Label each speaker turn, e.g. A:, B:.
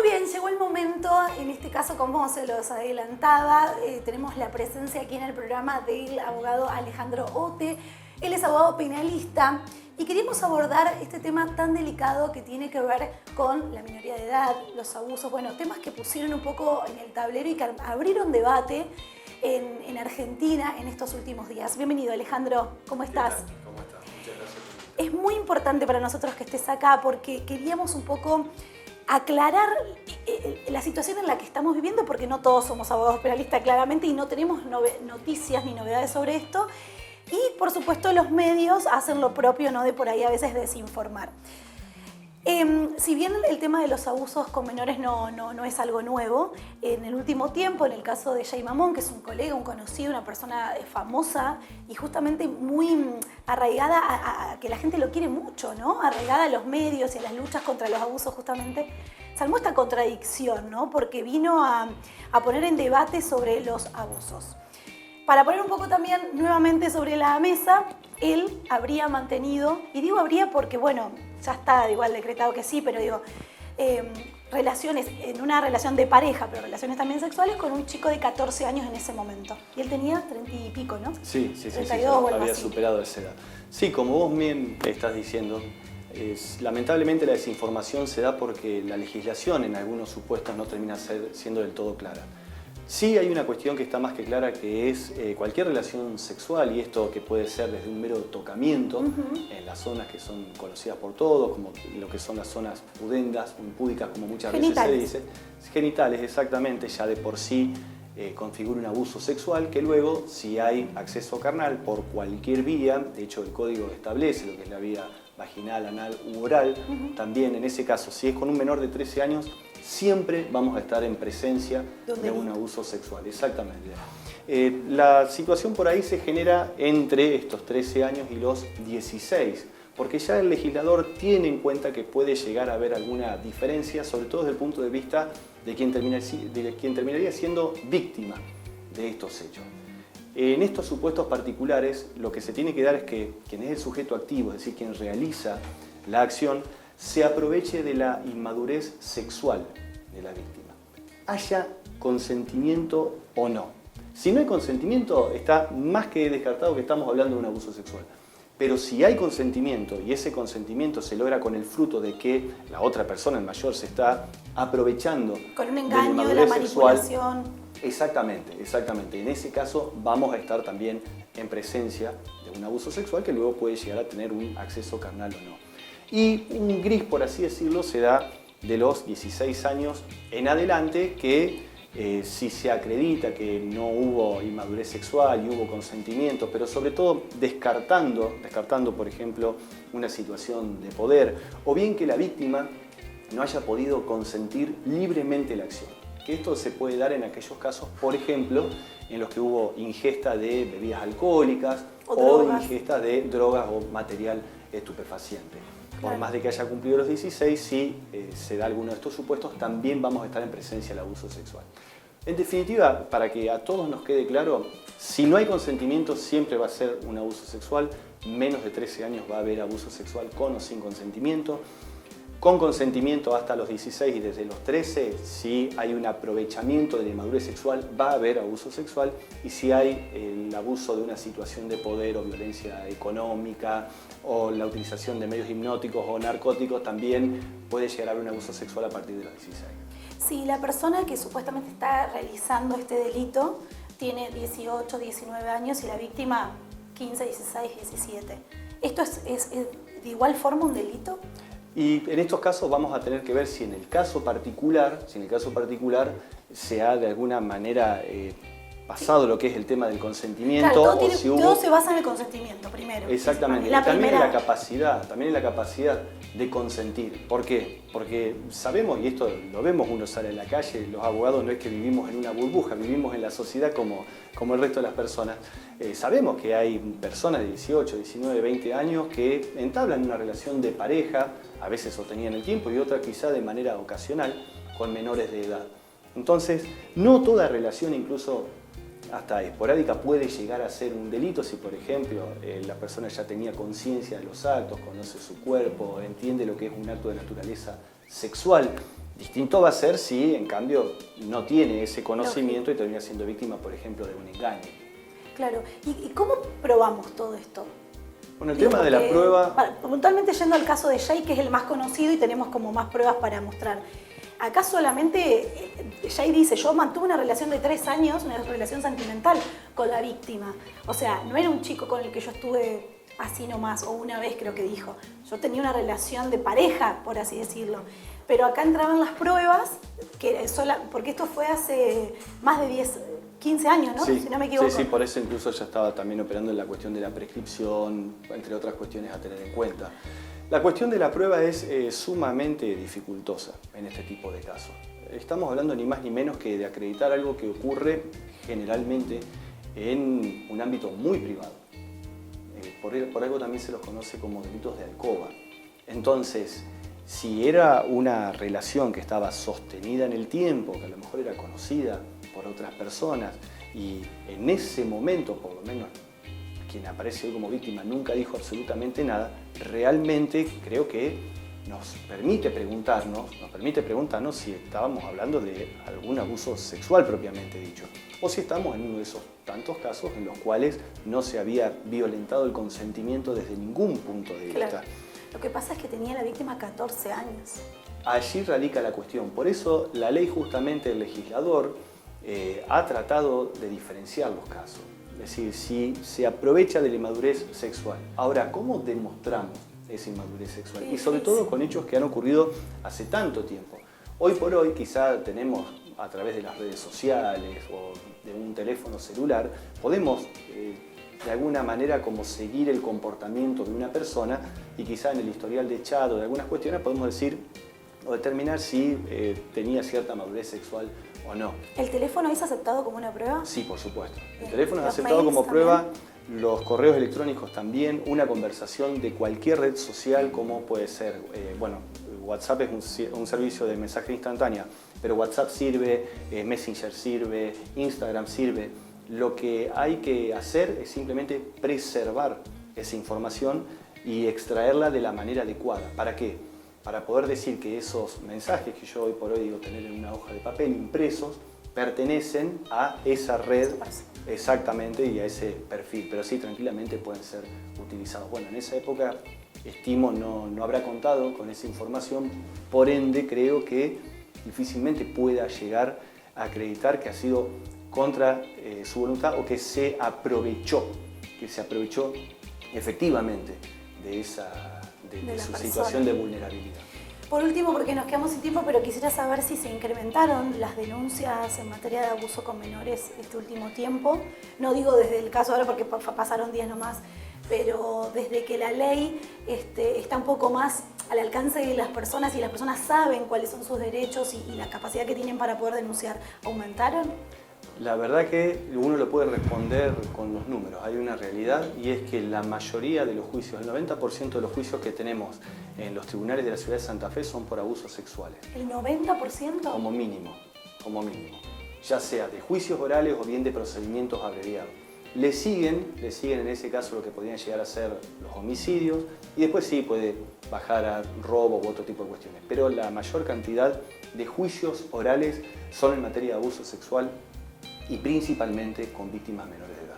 A: Muy bien, llegó el momento, en este caso como se los adelantaba, tenemos la presencia aquí en el programa del abogado Alejandro Ote. Él es abogado penalista y queríamos abordar este tema tan delicado que tiene que ver con la minoría de edad, los abusos, bueno, temas que pusieron un poco en el tablero y que abrieron debate en Argentina en estos últimos días. Bienvenido, Alejandro, ¿cómo estás?
B: ¿Qué tal? ¿Cómo estás? Muchas gracias.
A: Es muy importante para nosotros que estés acá porque queríamos un poco aclarar la situación en la que estamos viviendo, porque no todos somos abogados penalistas claramente y no tenemos noticias ni novedades sobre esto. Y por supuesto los medios hacen lo propio, ¿no? De por ahí a veces desinformar. Si bien el tema de los abusos con menores no es algo nuevo, en el último tiempo, en el caso de Jay Mamón, que es un colega, un conocido, una persona famosa y justamente muy arraigada a que la gente lo quiere mucho, ¿no? Arraigada a los medios y a las luchas contra los abusos, justamente, se armó esta contradicción, ¿no? Porque vino a poner en debate sobre los abusos. Para poner un poco también nuevamente sobre la mesa, él habría mantenido, y digo habría porque, bueno, ya está igual decretado que sí, pero digo, relaciones, en una relación de pareja, pero relaciones también sexuales con un chico de 14 años en ese momento. Y él tenía 30 y pico, ¿no?
B: Sí,
A: 32
B: había superado esa edad. Sí, como vos bien estás diciendo, lamentablemente la desinformación se da porque la legislación en algunos supuestos no termina siendo del todo clara. Sí hay una cuestión que está más que clara, que es cualquier relación sexual, y esto que puede ser desde un mero tocamiento en las zonas que son conocidas por todos, como lo que son las zonas pudendas, impúdicas, como muchas veces se dice. Genitales, exactamente, ya de por sí configura un abuso sexual, que luego, si hay acceso carnal por cualquier vía, de hecho el código establece lo que es la vía vaginal, anal u oral, también en ese caso, si es con un menor de 13 años, siempre vamos a estar en presencia de un abuso sexual. Exactamente. La situación por ahí se genera entre estos 13 años y los 16, porque ya el legislador tiene en cuenta que puede llegar a haber alguna diferencia, sobre todo desde el punto de vista de quien terminaría siendo víctima de estos hechos. En estos supuestos particulares, lo que se tiene que dar es que quien es el sujeto activo, es decir, quien realiza la acción, se aproveche de la inmadurez sexual de la víctima, haya consentimiento o no. Si no hay consentimiento, está más que descartado que estamos hablando de un abuso sexual. Pero si hay consentimiento y ese consentimiento se logra con el fruto de que la otra persona, el mayor, se está aprovechando
A: con un engaño, de la manipulación.
B: Exactamente. En ese caso vamos a estar también en presencia de un abuso sexual que luego puede llegar a tener un acceso carnal o no. Y un gris, por así decirlo, se da de los 16 años en adelante, que si se acredita que no hubo inmadurez sexual y hubo consentimiento, pero sobre todo descartando, por ejemplo, una situación de poder, o bien que la víctima no haya podido consentir libremente la acción. Que esto se puede dar en aquellos casos, por ejemplo, en los que hubo ingesta de bebidas alcohólicas o ingesta de drogas o material estupefaciente. Por más de que haya cumplido los 16, si se da alguno de estos supuestos, también vamos a estar en presencia del abuso sexual. En definitiva, para que a todos nos quede claro, si no hay consentimiento siempre va a ser un abuso sexual, menos de 13 años va a haber abuso sexual con o sin consentimiento. Con consentimiento hasta los 16 y desde los 13, si hay un aprovechamiento de la inmadurez sexual, va a haber abuso sexual. Y si hay el abuso de una situación de poder o violencia económica o la utilización de medios hipnóticos o narcóticos, también puede llegar a haber un abuso sexual a partir de los 16.
A: Si la persona que supuestamente está realizando este delito tiene 18, 19 años y la víctima 15, 16, 17, ¿esto es de igual forma un delito?
B: Y en estos casos vamos a tener que ver si en el caso particular se ha de alguna manera pasado lo que es el tema del consentimiento.
A: Claro, todo se basa en el consentimiento primero.
B: Exactamente, también en la capacidad de consentir. ¿Por qué? Porque sabemos, y esto lo vemos, uno sale a la calle, los abogados no es que vivimos en una burbuja, vivimos en la sociedad como el resto de las personas. Sabemos que hay personas de 18, 19, 20 años que entablan una relación de pareja, a veces sostenida en el tiempo y otra quizá de manera ocasional, con menores de edad. Entonces, no toda relación, incluso hasta esporádica, puede llegar a ser un delito si, por ejemplo, la persona ya tenía conciencia de los actos, conoce su cuerpo, entiende lo que es un acto de naturaleza sexual. Distinto va a ser si, en cambio, no tiene ese conocimiento y termina siendo víctima, por ejemplo, de un engaño.
A: Claro. ¿Y cómo probamos todo esto?
B: Bueno, el tema de la prueba...
A: Puntualmente yendo al caso de Jay, que es el más conocido y tenemos como más pruebas para mostrar. Acá solamente Jay dice, yo mantuve una relación de 3 años, una relación sentimental con la víctima. O sea, no era un chico con el que yo estuve así nomás, o una vez creo que dijo. Yo tenía una relación de pareja, por así decirlo. Pero acá entraban las pruebas, porque esto fue hace más de 15 años, ¿no?
B: Sí,
A: si no me equivoco.
B: sí, por eso incluso ya estaba también operando en la cuestión de la prescripción, entre otras cuestiones a tener en cuenta. La cuestión de la prueba es sumamente dificultosa en este tipo de casos. Estamos hablando ni más ni menos que de acreditar algo que ocurre generalmente en un ámbito muy privado. Por algo también se los conoce como delitos de alcoba. Entonces, si era una relación que estaba sostenida en el tiempo, que a lo mejor era conocida por otras personas y en ese momento, por lo menos quien aparece hoy como víctima nunca dijo absolutamente nada, realmente creo que nos permite preguntarnos si estábamos hablando de algún abuso sexual propiamente dicho, o si estamos en uno de esos tantos casos en los cuales no se había violentado el consentimiento desde ningún punto de vista.
A: Claro. Lo que pasa es que tenía la víctima 14 años.
B: Allí radica la cuestión. Por eso la ley, justamente el legislador, ha tratado de diferenciar los casos. Es decir, si se aprovecha de la inmadurez sexual. Ahora, ¿cómo demostramos esa inmadurez sexual? Y sobre todo con hechos que han ocurrido hace tanto tiempo. Hoy por hoy quizá tenemos, a través de las redes sociales o de un teléfono celular, podemos de alguna manera como seguir el comportamiento de una persona y quizá en el historial de chat o de algunas cuestiones podemos decir o determinar si tenía cierta madurez sexual o no.
A: ¿El teléfono es aceptado como una prueba?
B: Sí, por supuesto. El teléfono es aceptado como prueba, los correos electrónicos también, una conversación de cualquier red social como puede ser, WhatsApp es un servicio de mensaje instantánea, pero WhatsApp sirve, Messenger sirve, Instagram sirve. Lo que hay que hacer es simplemente preservar esa información y extraerla de la manera adecuada. ¿Para qué? Para poder decir que esos mensajes que yo hoy por hoy digo tener en una hoja de papel impresos pertenecen a esa red exactamente y a ese perfil, pero sí tranquilamente pueden ser utilizados. Bueno, en esa época estimo no habrá contado con esa información, por ende creo que difícilmente pueda llegar a acreditar que ha sido contra su voluntad o que se aprovechó efectivamente de su situación de vulnerabilidad.
A: Por último, porque nos quedamos sin tiempo, pero quisiera saber si se incrementaron las denuncias en materia de abuso con menores este último tiempo. No digo desde el caso ahora porque pasaron días nomás, pero desde que la ley está un poco más al alcance de las personas y las personas saben cuáles son sus derechos y la capacidad que tienen para poder denunciar, ¿aumentaron?
B: La verdad que uno lo puede responder con los números. Hay una realidad y es que la mayoría de los juicios, el 90% de los juicios que tenemos en los tribunales de la ciudad de Santa Fe son por abusos sexuales.
A: ¿El 90%?
B: Como mínimo. Ya sea de juicios orales o bien de procedimientos abreviados. Le siguen en ese caso lo que podrían llegar a ser los homicidios y después sí puede bajar a robo u otro tipo de cuestiones. Pero la mayor cantidad de juicios orales son en materia de abuso sexual y principalmente con víctimas menores de edad.